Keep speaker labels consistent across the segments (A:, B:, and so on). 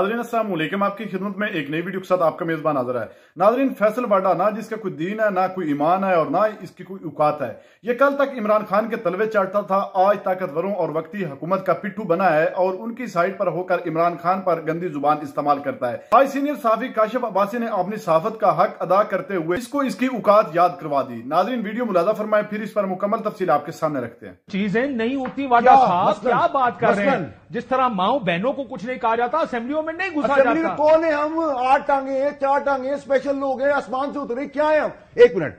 A: नाज़रीन अस्सलाम वालेकुम, आपकी खिदमत में एक नई वीडियो के साथ आपका मेजबान हाजिर है। नाज़रीन, फैसल वाडा ना जिसका कोई दीन है, ना कोई ईमान है और ना इसकी कोई औकात है। ये कल तक इमरान खान के तलवे चाटता था, आज ताकतवरों और वक्ती हुकूमत का पिट्ठू बना है और उनकी साइड पर होकर इमरान खान पर गंदी जुबान इस्तेमाल करता है। आज सीनियर सहाफी काशिफ अब्बासी ने अपनी सहाफत का हक अदा करते हुए इसको इसकी औकात याद करवा दी। नाज़रीन, वीडियो मुलाजा फरमाए, फिर इस पर मुकम्मल तफसील आपके सामने रखते हैं।
B: चीजें नहीं होती वादा साहब, क्या बात कर रहे हैं? जिस तरह माओ बहनों को कुछ नहीं कहा जाता, असेंबलियों में नहीं घुसा जाता।
C: कौन है हम? 8 टांगे हैं, 4 टांगे हैं, स्पेशल लोग हैं, आसमान से उतरे, क्या है हम? एक मिनट,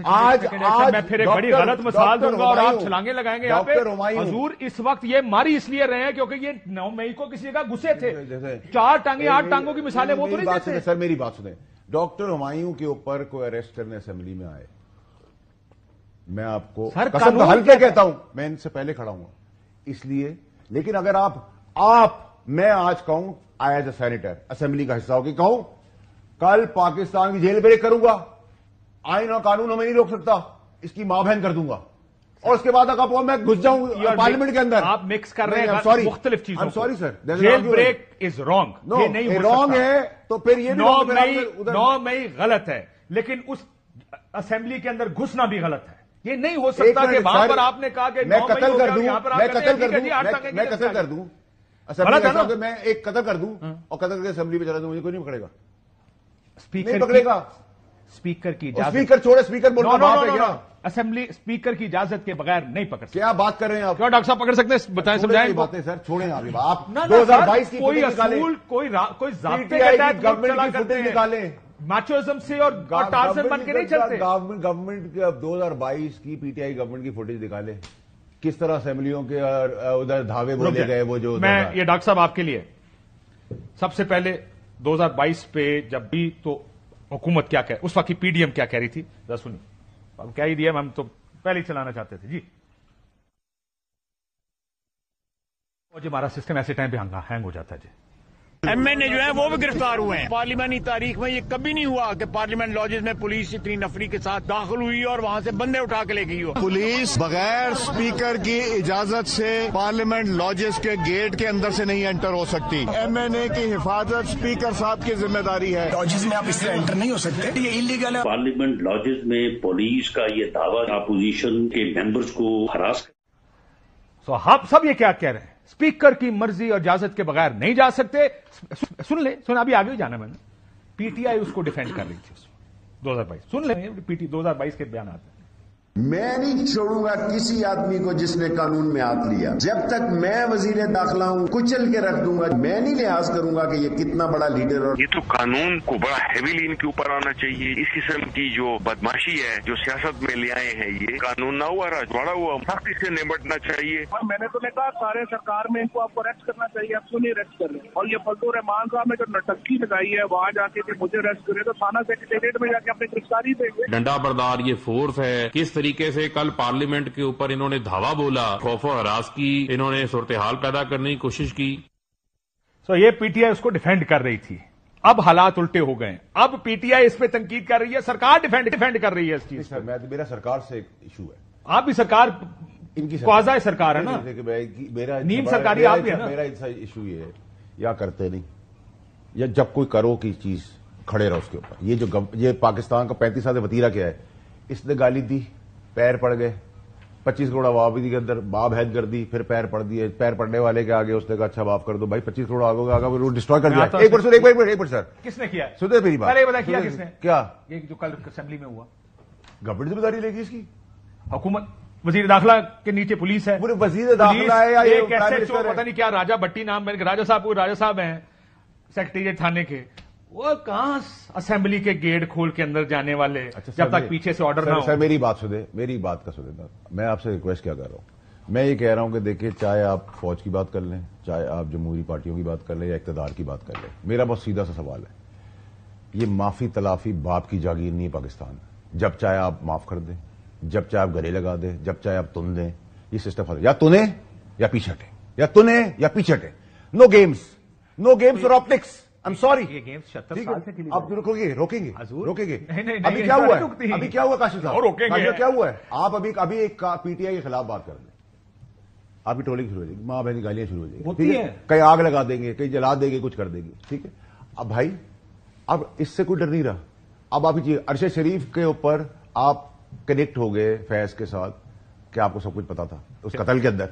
B: आज मैं फिर एक बड़ी गलत मिसाल दूंगा और आप छलांगे लगाएंगे यहाँ पे। हुजूर इस वक्त ये मारी इसलिए रहे हैं क्योंकि ये 9 मई को किसी जगह घुसे थे। 4 टांगे 8 टांगों की मिसालें वो तो नहीं देते।
C: सर मेरी बात सुने, डॉक्टर हुमायूं के ऊपर कोई अरेस्ट करने असेंबली में आए, मैं आपको कसम हल्के कहता हूं, मैं इनसे पहले खड़ा हूं इसलिए। लेकिन अगर मैं आज कहूं I as a senator assembly का हिस्सा होगी, कहूं कल पाकिस्तान की जेल ब्रेक करूंगा, आईन और कानून हमें नहीं रोक सकता, इसकी मां बहन कर दूंगा और उसके बाद अगर मैं घुस जाऊं पार्लियामेंट के अंदर।
B: आप मिक्स कर रहे हैं मुख्तलिफ चीजों।
C: Sorry sir,
B: jail break is wrong, ये नहीं
C: रॉन्ग है। तो फिर ये
B: 9 मई गलत है, लेकिन उस असेंबली के अंदर घुसना भी गलत है। ये नहीं हो सकता कि वहां पर आपने कहा कि
C: मैं कत्ल कर दूं, मैं कत्ल कर दूं असेंबली, मैं एक कत्ल कर दूं और कत्ल करके असेंबली में चला दूं, मुझे कोई नहीं पकड़ेगा।
B: स्पीकर पकड़ेगा, स्पीकर की इजाजत,
C: स्पीकर छोड़े, स्पीकर बोल
B: असेंबली स्पीकर की इजाजत के बगैर नहीं पकड़ सकते।
C: क्या बात कर रहे हैं आप?
B: क्यों डॉक्टर साहब पकड़ सकते हैं? बताएं, समझाएं।
C: बातें सर छोड़ें आप 2022 की
B: कोई असूल, कोई जाब्ते के तहत
C: गवर्नमेंट की फुटेज निकाले,
B: मैचोइज्म से और टार्जन बन के नहीं चलते।
C: गवर्नमेंट 2022 की पीटीआई गवर्नमेंट की फुटेज निकाले, किस तरह असेंबलियों के उधर धावे बोले गए। वो जो
B: मैं ये डॉक्टर साहब आपके लिए सबसे पहले 2022 पे जब भी तो हुकूमत क्या कह, उस वक्त की पीडीएम क्या कह रही थी जरा सुनिए। अब क्या ही दिया, हम तो पहले ही चलाना चाहते थे जी। और हमारा सिस्टम ऐसे टाइम पे हैंग हो जाता है जी।
D: एमएनए जो है वो भी गिरफ्तार हुए हैं। पार्लियामेंटी तारीख में ये कभी नहीं हुआ कि पार्लियामेंट लॉजेस में पुलिस इतनी नफरी के साथ दाखिल हुई और वहां से बंदे उठा के ले गई हो।
E: पुलिस बगैर स्पीकर की इजाजत से पार्लियामेंट लॉजेस के गेट के अंदर से नहीं एंटर हो सकती। एमएनए की हिफाजत स्पीकर साहब की जिम्मेदारी है।
F: लॉजेस में आप इससे एंटर नहीं हो सकते, ये इलीगल है।
G: पार्लियामेंट लॉजेस में पुलिस का ये दावा अपोजिशन के मेंबर्स को हरास।
B: तो हम सब ये क्या कह रहे हैं? स्पीकर की मर्जी और इजाजत के बगैर नहीं जा सकते। सुन अभी आगे भी जाना मैंने। पीटीआई उसको डिफेंड कर रही थी 2022। सुन ले, 2022 के बयान आते हैं।
H: मैं नहीं छोड़ूंगा किसी आदमी को जिसने कानून में हाथ लिया। जब तक मैं वजीर दाखिला हूं कुचल के रख दूंगा। मैं नहीं लिहाज करूंगा कि ये कितना बड़ा लीडर। और
I: ये तो कानून को बड़ा हैवीली इनके ऊपर आना चाहिए। इस किस्म की जो बदमाशी है जो सियासत में ले आए हैं, ये कानून ना हुआ राजवाड़ा हुआ, सख्ती से निपटना चाहिए।
J: और मैंने तो कहा सारे सरकार में इनको आपको अरेस्ट करना चाहिए, आप क्यों नहीं अरेस्ट कर रहे? और ये फजल रहमान साहब ने जो नटक्की लगाई है वहां जाके कि मुझे अरेस्ट करे, तो थाना सेक्रेटेरिएट में जाके अपनी गिरफ्तारी देंगे।
K: डंडा बरदार ये फोर्स है। किस तरीके से कल पार्लियामेंट के ऊपर इन्होंने धावा बोला, खौफ और हरास की, इन्होंने सूरत हाल पैदा करने की कोशिश की।
B: ये पीटीआई उसको डिफेंड कर रही थी। अब हालात उल्टे हो गए। अब पीटीआई इस पे तंकीद कर रही है, सरकार डिफेंड कर रही है इस चीज पर।
C: मेरा सरकार से एक इशू है।
B: आप भी सरकार, इनकी क्वाज़ा सरकार है ना,
C: मेरा
B: नीम सरकारी आप भी है ना।
C: मेरा इशू ये है, या करते नहीं, या जब कोई करो की चीज खड़े रहो उसके ऊपर। ये पाकिस्तान का 35 साल से वतीरा क्या है, इसने गाली दी, पैर पड़ गए, 25 करोड़ आबादी के अंदर बाब हैद कर दी, फिर पैर पड़ दिए। पैर पड़ने वाले के आगे उसने कहा अच्छा माफ कर दो भाई, 25 करोड़ आगे वो डिस्ट्रॉय कर दिया। एक मिनट सर,
B: किसने किया?
C: सुनिए मेरी बात,
B: किया किसने?
C: क्या
B: ये जो कल असेंबली में हुआ,
C: गवर्नमेंट जिम्मेदारी लेगी इसकी।
B: हुकूमत, वजीर दाखिला के नीचे पुलिस है,
C: पूरे वजीर दाखिला है या
B: एक SHO पता नहीं क्या राजा भट्टी नाम, राजा साहब हैं सेक्रेटेरिएट थाने के, वो कहां असेंबली के गेट खोल के अंदर जाने वाले। जब तक पीछे से ऑर्डर ना हो।
C: सर मेरी बात सुने, मेरी बात का सुने। मैं आपसे रिक्वेस्ट क्या कर रहा हूं, मैं ये कह रहा हूं कि देखिए, चाहे आप फौज की बात कर लें, चाहे आप जमहूरी पार्टियों की बात कर लें या इक़्तिदार की बात कर लें, मेरा बहुत सीधा सा सवाल है, ये माफी तलाफी बाप की जागीर नहीं है पाकिस्तान। जब चाहे आप माफ कर दें, जब चाहे आप गले लगा दें, जब चाहे आप तुन दें, ये सिस्टम या तुने या पीछे हटे, या तुने या पीछे हटे। नो गेम्स और ऑप्टिक्स। आई एम सॉरी,
B: ये गेम्स 76 साल से खेली।
C: आप रोकेंगे
B: नहीं,
C: अभी क्या हुआ है? अभी क्या हुआ काशिफ साहब?
B: रोकेंगे,
C: क्या हुआ है? आप अभी एक पीटीआई के खिलाफ बात कर रहे हैं, آپ کی ٹرولنگ شروع ہو جائے گی, ماں بہن کی گالیاں شروع ہو جائیں گی, ٹھیک ہے, کہیں آگ لگا دیں گے, کہیں جلا دیں گے, کچھ کر دیں گے, ٹھیک ہے. اب بھائی اب اس سے کوئی ڈر نہیں رہا. اب آپ عرش شریف کے اوپر آپ کنیکٹ ہو گئے فیض کے ساتھ کہ آپ کو سب کچھ پتا تھا اس قتل کے اندر.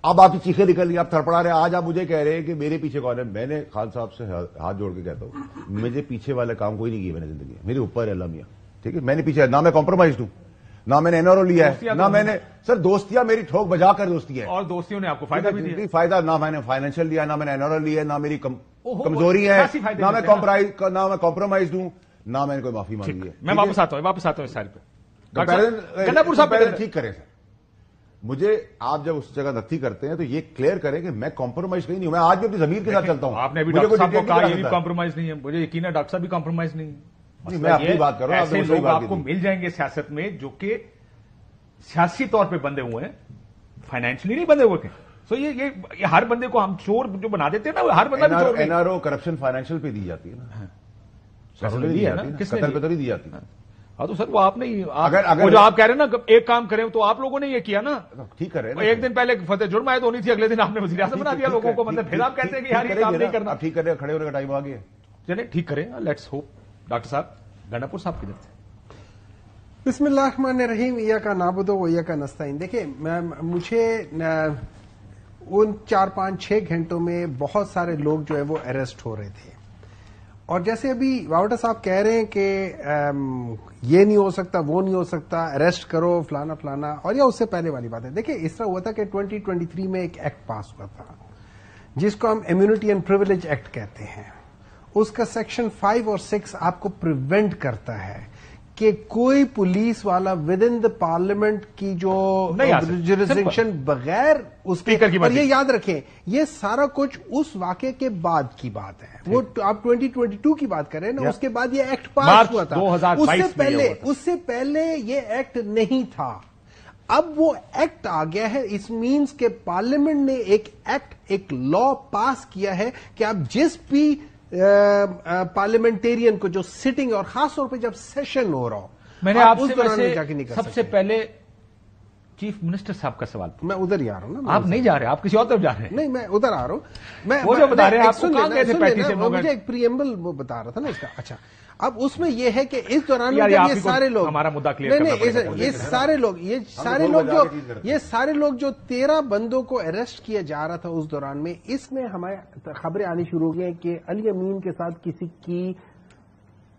C: اب آپ کی چیخیں نکل گئی, آپ تڑپڑا رہے ہیں. آج آپ مجھے کہہ رہے ہیں کہ میرے پیچھے کون ہے. میں نے خان صاحب سے ہاتھ جوڑ کے کہتا ہوں, مجھے پیچھے والا کام کوئی نہیں کیا میں نے زندگی میں, میرے اوپر ہے اللہ میاں, ٹھیک ہے. میں نے پیچھے نہ میں کمپرومائز ہوں, نہ میں نے NRO لیا ہے, نہ میں نے سر دوستیاں میری ٹھوک بجا کر دوستی ہے,
B: اور دوستیوں نے آپ کو فائدہ بھی دیا.
C: فائدہ نہ میں نے فائنینشیل لیا, نہ میں نے NRO لیا, نہ میری کمزوری ہے, نہ میں کمپرومائز ہوں, نہ میں نے کوئی معافی مانگی ہے.
B: میں واپس آتا ہوں اس سائڈ پہ.
C: گنڈاپور صاحب ٹھیک کریں سر, مجھے آپ جب اس جگہ نتھی کرتے ہیں تو یہ کلیئر کریں کہ میں کمپرومائز کہیں نہیں ہوں, میں آج بھی اپنی ضمیر کے ساتھ چلتا ہوں.
B: آپ نے بھی ڈاکٹر صاحب کو کہا یہ بھی کمپرومائز نہیں ہے, مجھے یقین ہے ڈاکٹر صاحب بھی کمپرومائز نہیں ہے.
C: میں اپنی بات کر رہا ہوں,
B: ایسے لوگ آپ کو مل جائیں گے سیاست میں جو کہ سیاسی طور پہ بندے ہوئے ہیں, فائنینشلی نہیں بندے ہوئے تھے. تو یہ ہر بندے کو ہم چور جو بنا دیتے ہیں نا, ہر بندہ بھی چور.
C: NRO کرپشن فائنینشیل پہ دی جاتی ہے نا, قتل پہ تو نہیں دی جاتی.
B: ہاں تو سر وہ آپ نہیں, وہ جو آپ کہہ رہے ہیں نا ایک کام کریں, تو آپ لوگوں نے یہ کیا نا,
C: ٹھیک ہے.
B: ایک دن پہلے فتح جرم آئے تو ہونی تھی, اگلے دن آپ نے وزیر اعظم بنا دیا لوگوں کو, مطلب پھر آپ کہتے ہیں کہ یار یہ کام نہیں کرنا.
C: ٹھیک کریں, کھڑے ہونے کا ٹائم آ گیا.
B: چلیں ٹھیک کریں, لیٹس ہوپ. ڈاکٹر صاحب گنڈاپور صاحب کی طرف سے
L: بسم اللہ الرحمن الرحیم. ایاک نعبد و ایاک نستعین. دیکھیں مجھے ان 4-5-6 گھنٹوں میں بہت سارے لوگ جو ہے وہ اریسٹ ہو رہے تھے, اور جیسے ابھی واوٹا صاحب کہہ رہے ہیں کہ یہ نہیں ہو سکتا, وہ نہیں ہو سکتا, اریسٹ کرو فلانا فلانا, اور یا اس سے پہلے والی بات ہے. دیکھیں اس طرح ہوا تھا کہ 2023 میں ایک ایکٹ پاس ہوا تھا جس کو ہم امیونٹی اینڈ پریویلیج ایکٹ کہتے ہیں. اس کا سیکشن 5 اور 6 آپ کو پریونٹ کرتا ہے کہ کوئی پولیس والا ود ان دا پارلیمنٹ کی جو جورسڈکشن بغیر اس کے, اور یہ یاد رکھیں یہ سارا کچھ اس واقعے کے بعد کی بات ہے. وہ آپ 2022 کی بات کریں نا, اس کے بعد یہ ایکٹ پاس ہوا تھا. اس سے پہلے یہ ایکٹ نہیں تھا. اب وہ ایکٹ آ گیا ہے. اس مینس کہ پارلیمنٹ نے ایک ایکٹ, ایک لا پاس کیا ہے کہ آپ جس بھی پارلیمنٹیرین کو جو سٹنگ, اور خاص طور پہ جب سیشن ہو رہا ہو,
B: میں نے آپ سے سب سے پہلے چیف منسٹر صاحب کا سوال,
L: میں ادھر ہی آ رہا ہوں نا.
B: آپ نہیں جا رہے, آپ کسی اور طرف جا رہے ہیں.
L: نہیں میں ادھر آ رہا ہوں. میں
B: وہ جو بتا رہے ہیں آپ کو کہاں گئے تھے پیٹیشن,
L: مجھے ایک پریمبل وہ بتا رھا تھا نا اس کا. اچھا اب اس میں یہ ہے کہ اس دوران یہ سارے لوگ,
B: ہمارا مدعا کلیئر کرنا پڑے گا.
L: یہ سارے لوگ جو 13 بندوں کو اریسٹ کیا جا رہا تھا اس دوران میں, اس میں ہمارے خبریں آنی شروع ہو گئی ہیں کہ علی امین کے ساتھ کسی کی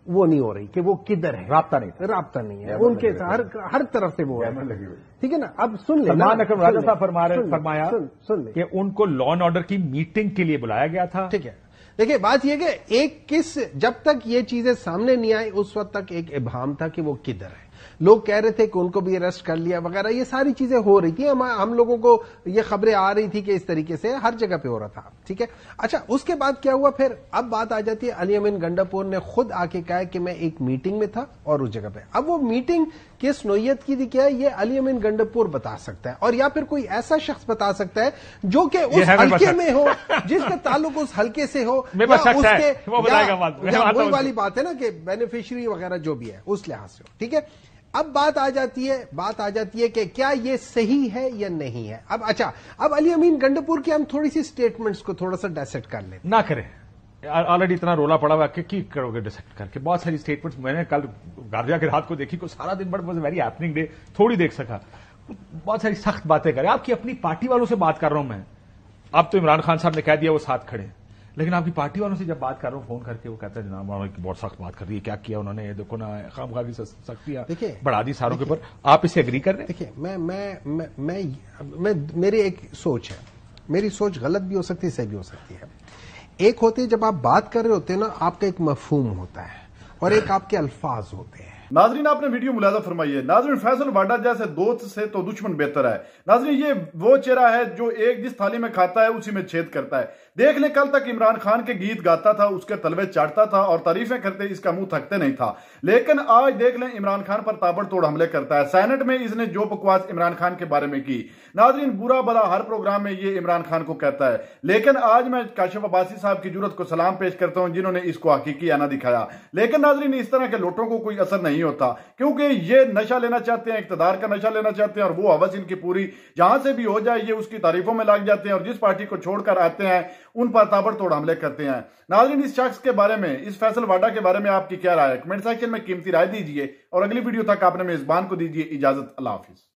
L: وہ نہیں ہو رہی کہ وہ کدھر ہے, رابطہ نہیں ہے ان کے ہر طرف سے وہ ہے, ٹھیک ہے نا. اب سن لیں,
B: راجہ صاحب فرمایا کہ ان کو لا اینڈ آرڈر کی میٹنگ کے لیے بلایا گیا تھا.
L: ٹھیک ہے. دیکھیں بات یہ کہ جب تک یہ چیزیں سامنے نہیں آئی اس وقت تک ایک ابہام تھا کہ وہ کدھر ہے. لوگ کہہ رہے تھے کہ ان کو بھی اریسٹ کر لیا وغیرہ, یہ ساری چیزیں ہو رہی تھی. ہم لوگوں کو یہ خبریں آ رہی تھی کہ اس طریقے سے ہر جگہ پہ ہو رہا تھا, ٹھیک ہے. اچھا اس کے بعد کیا ہوا پھر, اب بات آ جاتی ہے علی امین گنڈاپور نے خود آ کے کہا کہ میں ایک میٹنگ میں تھا اور اس جگہ پہ. اب وہ میٹنگ کس نوعیت کی تھی کیا ہے یہ علی امین گنڈاپور بتا سکتا ہے, اور یا پھر کوئی ایسا شخص بتا سکتا ہے جو کہ اس حلقے میں ہو, جس کا تعلق اس حلقے سے ہو, وہی والی بات ہے نا کہ بینیفیشری وغیرہ جو بھی ہے اس لحاظ سے ہو, ٹھیک ہے. اب بات آ جاتی ہے کہ کیا یہ صحیح ہے یا نہیں ہے. اب اچھا, اب علی امین گنڈاپور کی ہم تھوڑی سی سٹیٹمنٹس کو تھوڑا سا ڈائسیکٹ کر لیں.
B: نہ کریں, آلریڈی اتنا رولا پڑا ہوا کہ کی کرو گے ڈائسیکٹ کر کے. بہت ساری سٹیٹمنٹس میں نے کل گارجا کے رات کو دیکھی, کو سارا دن بڑا ویری ہیپننگ ڈے, تھوڑی دیکھ سکا. بہت ساری سخت باتیں کریں. آپ کی اپنی پارٹی والوں سے بات کر رہا ہوں میں. اب تو عمران خان صاحب نے کہہ دیا وہ ساتھ کھڑے, لیکن آپ کی پارٹی والوں سے جب بات کر رہا ہوں فون کر کے, وہ کہتے ہیں جناب بہت سخت بات کر رہی ہے, کیا کیا انہوں نے, دیکھو نا خواہ کی سختیاں بڑھا دی ساروں کے اوپر. آپ اس سے اگری کر رہے ہیں؟
L: دیکھیے میری ایک سوچ ہے, میری سوچ غلط بھی ہو سکتی ہے, صحیح بھی ہو سکتی ہے. ایک ہوتی ہے جب آپ بات کر رہے ہوتے ہیں نا, آپ کا ایک مفہوم ہوتا ہے اور ایک آپ کے الفاظ ہوتے ہیں.
A: ناظرین آپ نے ویڈیو ملاحظہ فرمائی ہے. ناظرین فیصل واڈا جیسے دوست سے تو دشمن بہتر ہے. ناظرین یہ وہ چہرہ ہے جو ایک جس تھالی میں کھاتا ہے اسی میں چھید کرتا ہے. دیکھ لیں کل تک عمران خان کے گیت گاتا تھا, اس کے تلوے چاٹتا تھا اور تعریفیں کرتے اس کا منہ تھکتے نہیں تھا, لیکن آج دیکھ لیں عمران خان پر تابڑ توڑ حملے کرتا ہے. سینٹ میں اس نے جو بکواس عمران خان کے بارے میں کی, ناظرین برا بلا ہر پروگرام میں یہ عمران خان کو کہتا ہے. لیکن آج میں کاشف عباسی صاحب کی جرأت کو سلام پیش کرتا ہوں جنہوں نے اس کو حقیقی آنا دکھایا. لیکن ناظرین اس طرح کے لوٹوں کو کوئی اثر نہیں नहीं होता, क्योंकि ये नशा लेना चाहते हैं, इक़्तिदार का नशा लेना चाहते हैं, और वो हवस इनकी पूरी जहां से भी हो जाए ये उसकी तारीफों में लग जाते हैं, और जिस पार्टी को छोड़कर आते हैं उन पर ताबड़तोड़ हमले करते हैं। नाज़रीन, इस शख्स के बारे में, इस फैसल वाडा के बारे में आपकी क्या राय है? कमेंट सेक्शन में कीमती राय दीजिए, और अगली वीडियो तक आपने मेजबान को दीजिए इजाजत। अल्लाह हाफिज।